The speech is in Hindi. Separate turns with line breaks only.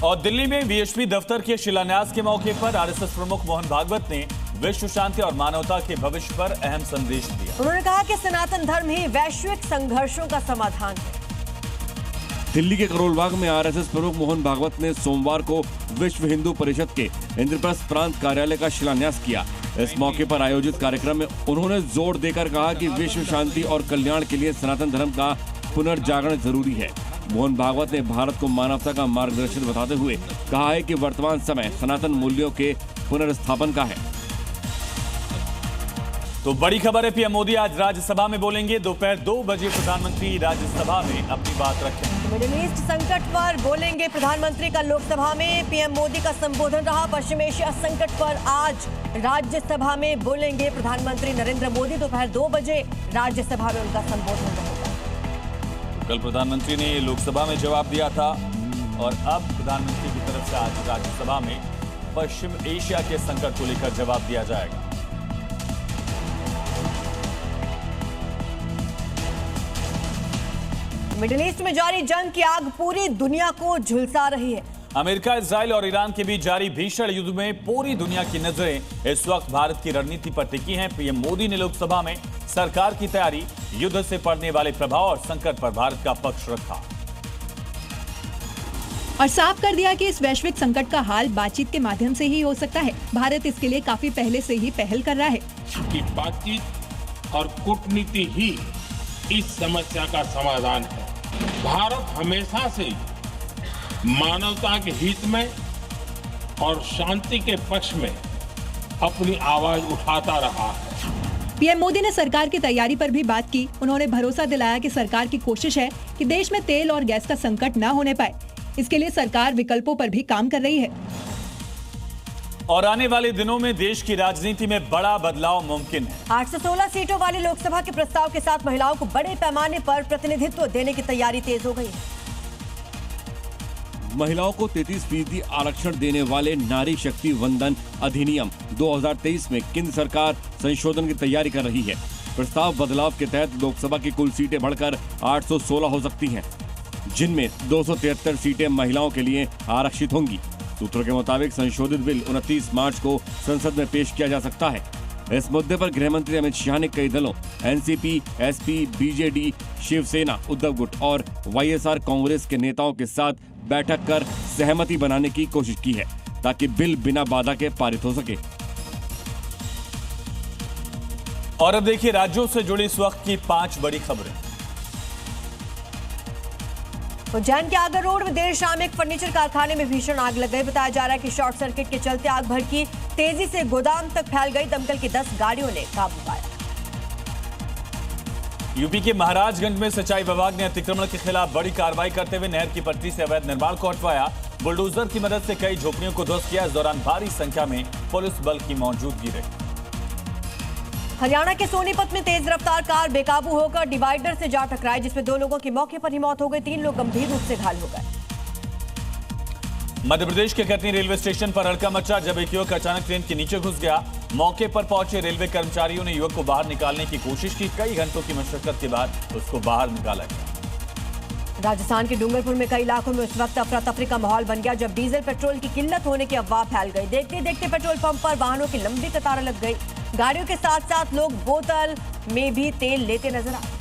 और दिल्ली में बीएचपी दफ्तर के शिलान्यास के मौके पर आरएसएस प्रमुख मोहन भागवत ने विश्व शांति और मानवता के भविष्य पर अहम संदेश दिया।
उन्होंने कहा कि सनातन धर्म ही वैश्विक संघर्षों का समाधान है।
दिल्ली के करोल बाग में आरएसएस प्रमुख मोहन भागवत ने सोमवार को विश्व हिंदू परिषद के इंद्रप्रस्थ प्रांत कार्यालय का शिलान्यास किया। इस मौके पर आयोजित कार्यक्रम में उन्होंने जोर देकर कहा कि विश्व शांति और कल्याण के लिए सनातन धर्म का पुनर्जागरण जरूरी है। मोहन भागवत ने भारत को मानवता का मार्गदर्शन बताते हुए कहा है कि वर्तमान समय सनातन मूल्यों के पुनर्स्थापन का है।
तो बड़ी खबर है, पीएम मोदी आज राज्यसभा में बोलेंगे। दोपहर 2 बजे प्रधानमंत्री राज्यसभा में अपनी बात रखेंगे।
मिडिल ईस्ट संकट पर बोलेंगे प्रधानमंत्री का लोकसभा में पीएम मोदी का संबोधन रहा। पश्चिम एशिया संकट पर आज राज्यसभा में बोलेंगे प्रधानमंत्री नरेंद्र मोदी। दोपहर 2 बजे राज्यसभा में उनका संबोधन रहेगा।
कल प्रधानमंत्री ने लोकसभा में जवाब दिया था और अब प्रधानमंत्री की तरफ से आज राज्यसभा में पश्चिम एशिया के संकट को लेकर जवाब दिया जाएगा।
मिडिल ईस्ट में जारी जंग की आग पूरी दुनिया को झुलसा रही है।
अमेरिका, इजराइल और ईरान के बीच जारी भीषण युद्ध में पूरी दुनिया की नजरें इस वक्त भारत की रणनीति पर टिकी हैं। पीएम मोदी ने लोकसभा में सरकार की तैयारी, युद्ध से पड़ने वाले प्रभाव और संकट पर भारत का पक्ष रखा
और साफ कर दिया कि इस वैश्विक संकट का हाल बातचीत के माध्यम से ही हो सकता है। भारत इसके लिए काफी पहले से ही पहल कर रहा है
कि बातचीत और कूटनीति ही इस समस्या का समाधान है। भारत हमेशा से मानवता के हित में और शांति के पक्ष में अपनी आवाज उठाता रहा है।
पीएम मोदी ने सरकार की तैयारी पर भी बात की। उन्होंने भरोसा दिलाया कि सरकार की कोशिश है कि देश में तेल और गैस का संकट न होने पाए। इसके लिए सरकार विकल्पों पर भी काम कर रही है
और आने वाले दिनों में देश की राजनीति में बड़ा बदलाव मुमकिन है।
816 सीटों वाली लोकसभा के प्रस्ताव के साथ महिलाओं को बड़े पैमाने पर प्रतिनिधित्व देने की तैयारी तेज हो गई है।
महिलाओं को 33% आरक्षण देने वाले नारी शक्ति वंदन अधिनियम 2023 में केंद्र सरकार संशोधन की तैयारी कर रही है। प्रस्ताव बदलाव के तहत लोकसभा की कुल सीटें बढ़कर 816 हो सकती हैं, जिनमें 273 सीटें महिलाओं के लिए आरक्षित होंगी। सूत्रों के मुताबिक संशोधित बिल 29 मार्च को संसद में पेश किया जा सकता है। इस मुद्दे पर गृह मंत्री अमित शाह ने कई दलों NCP, SP, BJD, Shiv Sena, Uddhav गुट और वाईएसआर कांग्रेस के नेताओं के साथ बैठक कर सहमति बनाने की कोशिश की है ताकि बिल बिना बाधा के पारित हो सके।
और अब देखिए राज्यों से जुड़ी इस वक्त की 5 बड़ी खबरें।
उज्जैन के आगर रोड में देर शाम एक फर्नीचर कारखाने में भीषण आग लग गई। बताया जा रहा है कि शॉर्ट सर्किट के चलते आग भड़की तेजी से गोदाम तक फैल गई। दमकल की 10 गाड़ियों ने काबू पाया।
यूपी के महाराजगंज में सिंचाई विभाग ने अतिक्रमण के खिलाफ बड़ी कार्रवाई करते हुए नहर की पटरी से अवैध निर्माण को हटवाया। बुलडोजर की मदद से कई झोपड़ियों को ध्वस्त किया। इस दौरान भारी संख्या में पुलिस बल की मौजूदगी रही।
हरियाणा के सोनीपत में तेज रफ्तार कार बेकाबू होकर डिवाइडर से जा टकराई, जिसमें 2 लोगों की मौके पर ही मौत हो गई। 3 लोग गंभीर रूप से घायल हो गए।
मध्य प्रदेश के कटनी रेलवे स्टेशन पर हड़कंप मचा जब एक युवक अचानक ट्रेन के नीचे घुस गया। मौके पर पहुंचे रेलवे कर्मचारियों ने युवक को बाहर निकालने की कोशिश की। कई घंटों की मशक्कत के बाद उसको बाहर निकाला गया।
राजस्थान के डूंगरपुर में कई इलाकों में उस वक्त अफरा तफरी का माहौल बन गया जब डीजल पेट्रोल की किल्लत होने की अफवाह फैल गई। देखते देखते पेट्रोल पंप पर वाहनों की लंबी कतारें लग गई। गाड़ियों के साथ साथ लोग बोतल में भी तेल लेते नजर आए।